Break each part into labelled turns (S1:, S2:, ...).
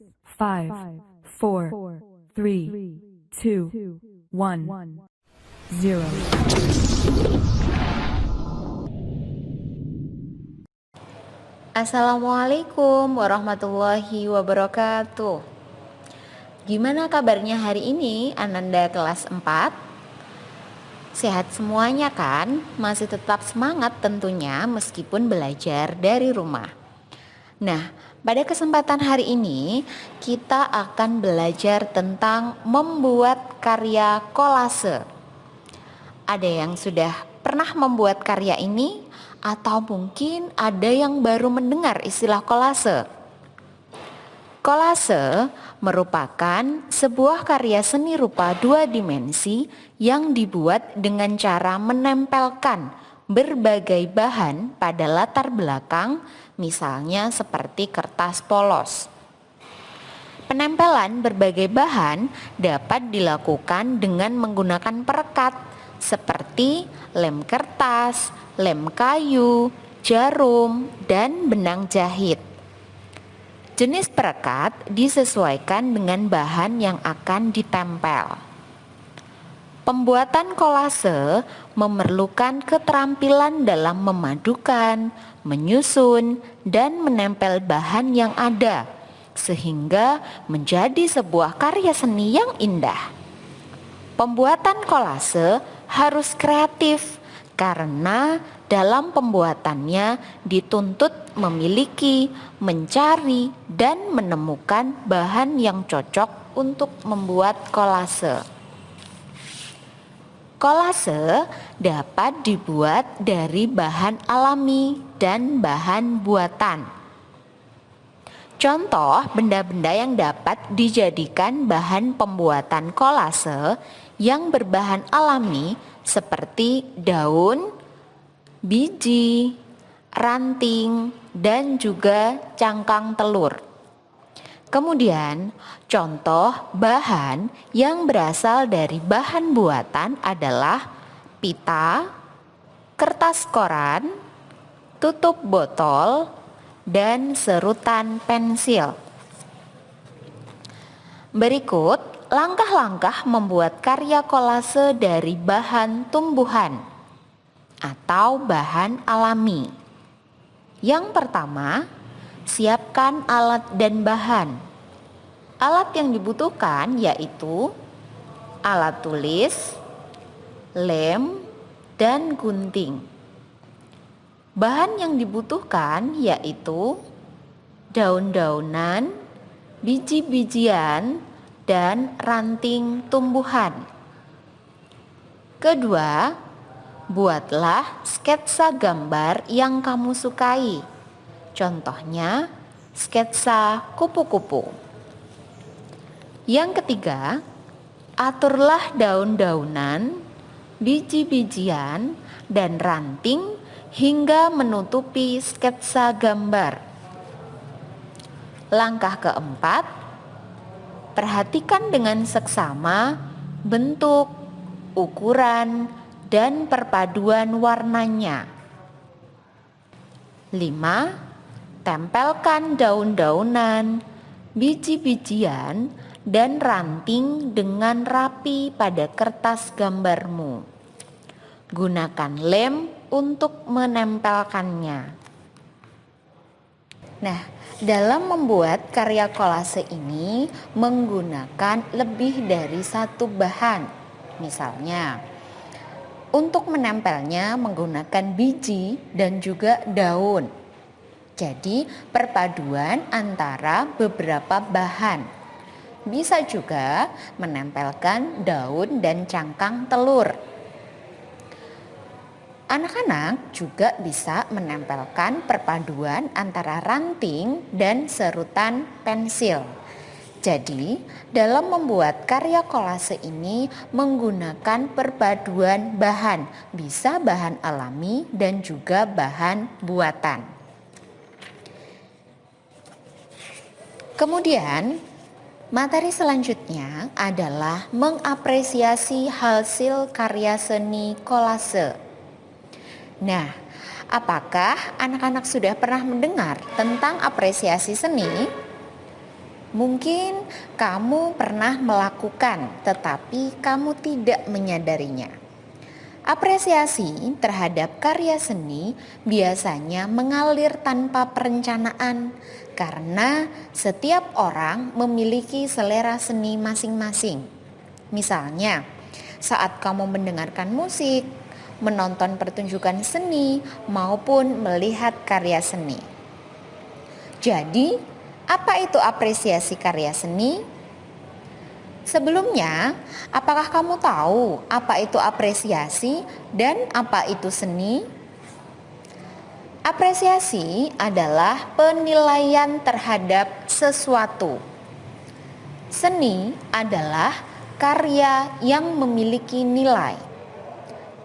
S1: 5, 4, 3, 2, 1, 0.
S2: Assalamualaikum warahmatullahi wabarakatuh. Gimana kabarnya hari ini Ananda kelas 4? Sehat semuanya kan? Masih tetap semangat tentunya meskipun belajar dari rumah. Nah, pada kesempatan hari ini kita akan belajar tentang membuat karya kolase. Ada yang sudah pernah membuat karya ini atau mungkin ada yang baru mendengar istilah kolase. Kolase merupakan sebuah karya seni rupa dua dimensi yang dibuat dengan cara menempelkan berbagai bahan pada latar belakang, misalnya seperti kertas polos. Penempelan berbagai bahan dapat dilakukan dengan menggunakan perekat seperti lem kertas, lem kayu, jarum, dan benang jahit. Jenis perekat disesuaikan dengan bahan yang akan ditempel. Pembuatan kolase memerlukan keterampilan dalam memadukan, menyusun, dan menempel bahan yang ada, sehingga menjadi sebuah karya seni yang indah. Pembuatan kolase harus kreatif karena dalam pembuatannya dituntut memiliki, mencari, dan menemukan bahan yang cocok untuk membuat kolase. Kolase dapat dibuat dari bahan alami dan bahan buatan. Contoh benda-benda yang dapat dijadikan bahan pembuatan kolase yang berbahan alami seperti daun, biji, ranting, dan juga cangkang telur. Kemudian, contoh bahan yang berasal dari bahan buatan adalah pita, kertas koran, tutup botol, dan serutan pensil. Berikut langkah-langkah membuat karya kolase dari bahan tumbuhan atau bahan alami. Yang pertama, siapkan alat dan bahan. Alat yang dibutuhkan yaitu alat tulis, lem, dan gunting. Bahan yang dibutuhkan yaitu daun-daunan, biji-bijian, dan ranting tumbuhan. Kedua, buatlah sketsa gambar yang kamu sukai. Contohnya, sketsa kupu-kupu. Yang ketiga, aturlah daun-daunan, biji-bijian, dan ranting hingga menutupi sketsa gambar. Langkah keempat, perhatikan dengan seksama bentuk, ukuran, dan perpaduan warnanya. 5. Tempelkan daun-daunan, biji-bijian, dan ranting dengan rapi pada kertas gambarmu. Gunakan lem untuk menempelkannya. Nah, dalam membuat karya kolase ini menggunakan lebih dari satu bahan. Misalnya, untuk menempelnya menggunakan biji dan juga daun. Jadi, perpaduan antara beberapa bahan. Bisa juga menempelkan daun dan cangkang telur. Anak-anak juga bisa menempelkan perpaduan antara ranting dan serutan pensil. Jadi, dalam membuat karya kolase ini menggunakan perpaduan bahan, bisa bahan alami dan juga bahan buatan. Kemudian, materi selanjutnya adalah mengapresiasi hasil karya seni kolase. Nah, apakah anak-anak sudah pernah mendengar tentang apresiasi seni? Mungkin kamu pernah melakukan, tetapi kamu tidak menyadarinya. Apresiasi terhadap karya seni biasanya mengalir tanpa perencanaan karena setiap orang memiliki selera seni masing-masing. Misalnya, saat kamu mendengarkan musik, menonton pertunjukan seni, maupun melihat karya seni. Jadi, apa itu apresiasi karya seni? Sebelumnya, apakah kamu tahu apa itu apresiasi dan apa itu seni? Apresiasi adalah penilaian terhadap sesuatu. Seni adalah karya yang memiliki nilai.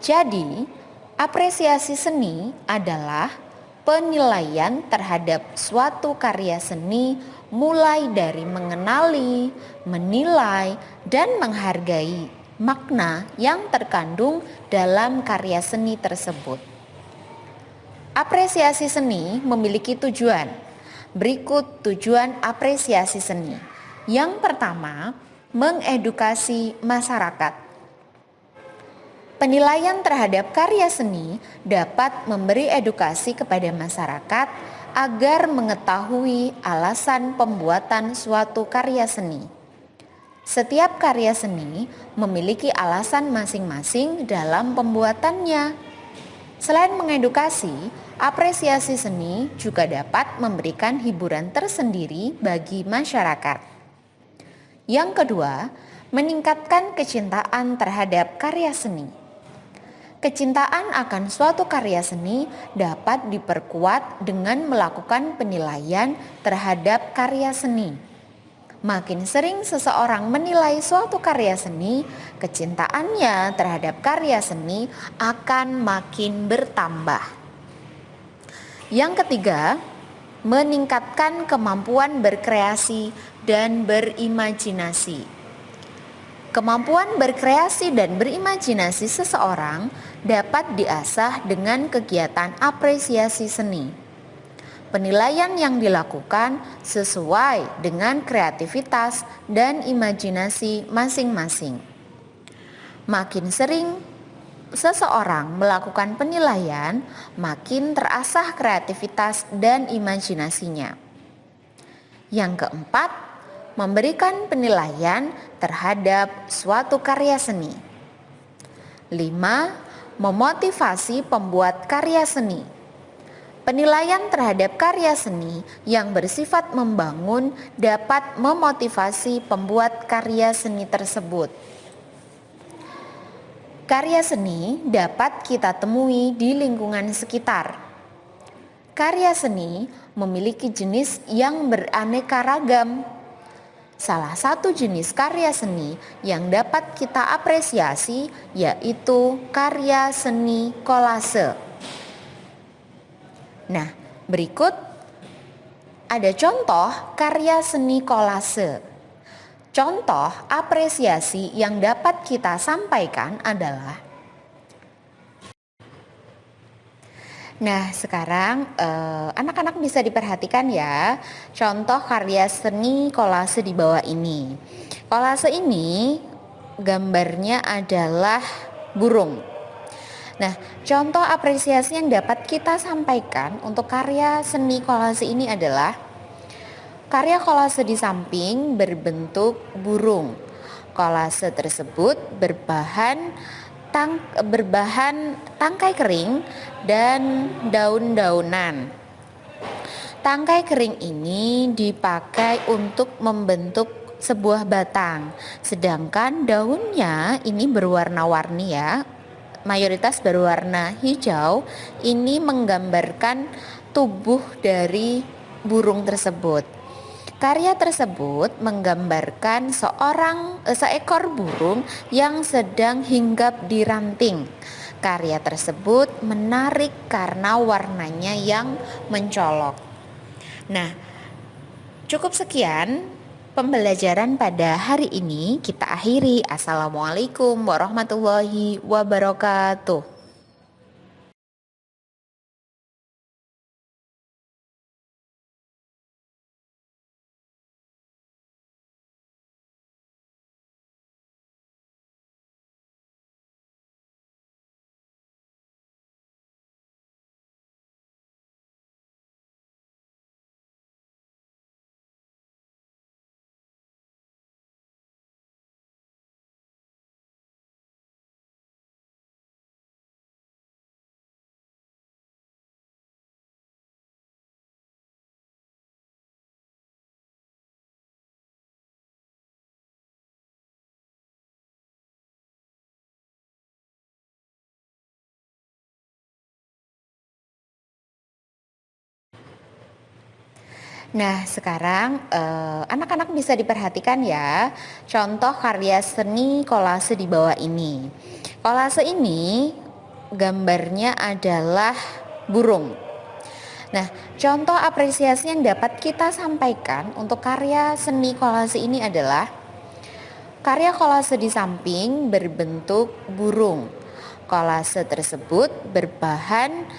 S2: Jadi, apresiasi seni adalah penilaian terhadap suatu karya seni mulai dari mengenali, menilai, dan menghargai makna yang terkandung dalam karya seni tersebut. Apresiasi seni memiliki tujuan. Berikut tujuan apresiasi seni. Yang pertama, mengedukasi masyarakat. Penilaian terhadap karya seni dapat memberi edukasi kepada masyarakat agar mengetahui alasan pembuatan suatu karya seni. Setiap karya seni memiliki alasan masing-masing dalam pembuatannya. Selain mengedukasi, apresiasi seni juga dapat memberikan hiburan tersendiri bagi masyarakat. Yang kedua, meningkatkan kecintaan terhadap karya seni. Kecintaan akan suatu karya seni dapat diperkuat dengan melakukan penilaian terhadap karya seni. Makin sering seseorang menilai suatu karya seni, kecintaannya terhadap karya seni akan makin bertambah. Yang ketiga, meningkatkan kemampuan berkreasi dan berimajinasi. Kemampuan berkreasi dan berimajinasi seseorang dapat diasah dengan kegiatan apresiasi seni. Penilaian yang dilakukan sesuai dengan kreativitas dan imajinasi masing-masing. Makin sering seseorang melakukan penilaian, makin terasah kreativitas dan imajinasinya. Yang keempat, memberikan penilaian terhadap suatu karya seni. 5. Memotivasi pembuat karya seni. Penilaian terhadap karya seni yang bersifat membangun dapat memotivasi pembuat karya seni tersebut. Karya seni dapat kita temui di lingkungan sekitar. Karya seni memiliki jenis yang beraneka ragam. Salah satu jenis karya seni yang dapat kita apresiasi yaitu karya seni kolase. Nah, berikut ada contoh karya seni kolase. Contoh apresiasi yang dapat kita sampaikan adalah Nah, sekarang anak-anak bisa diperhatikan ya contoh karya seni kolase di bawah ini. Kolase ini gambarnya adalah burung. Nah, contoh apresiasi yang dapat kita sampaikan untuk karya seni kolase ini adalah karya kolase di samping berbentuk burung. Kolase tersebut berbahan tangkai kering dan daun-daunan. Tangkai kering ini dipakai untuk membentuk sebuah batang, sedangkan daunnya ini berwarna-warni ya, mayoritas berwarna hijau. Ini menggambarkan tubuh dari burung tersebut. Karya tersebut menggambarkan seekor burung yang sedang hinggap di ranting. Karya tersebut menarik karena warnanya yang mencolok. Nah, cukup sekian pembelajaran pada hari ini. Kita akhiri. Assalamualaikum warahmatullahi wabarakatuh. Nah, sekarang anak-anak bisa diperhatikan ya, contoh karya seni kolase di bawah ini. Kolase ini gambarnya adalah burung. Nah, contoh apresiasi yang dapat kita sampaikan untuk karya seni kolase ini adalah karya kolase di samping berbentuk burung. Kolase tersebut berbahan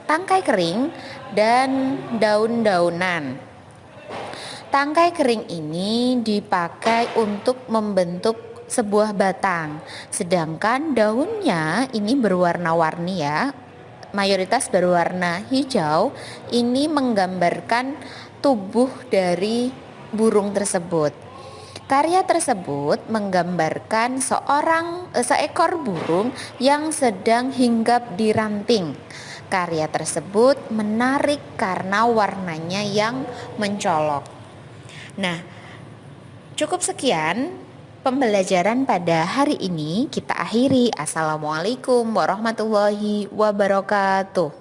S2: tangkai kering dan daun-daunan. Tangkai kering ini dipakai untuk membentuk sebuah batang, sedangkan daunnya ini berwarna-warni ya, mayoritas berwarna hijau. Ini menggambarkan tubuh dari burung tersebut. Karya tersebut menggambarkan seekor burung yang sedang hinggap di ranting. Karya tersebut menarik karena warnanya yang mencolok. Nah, cukup sekian pembelajaran pada hari ini, kita akhiri. Assalamualaikum warahmatullahi wabarakatuh.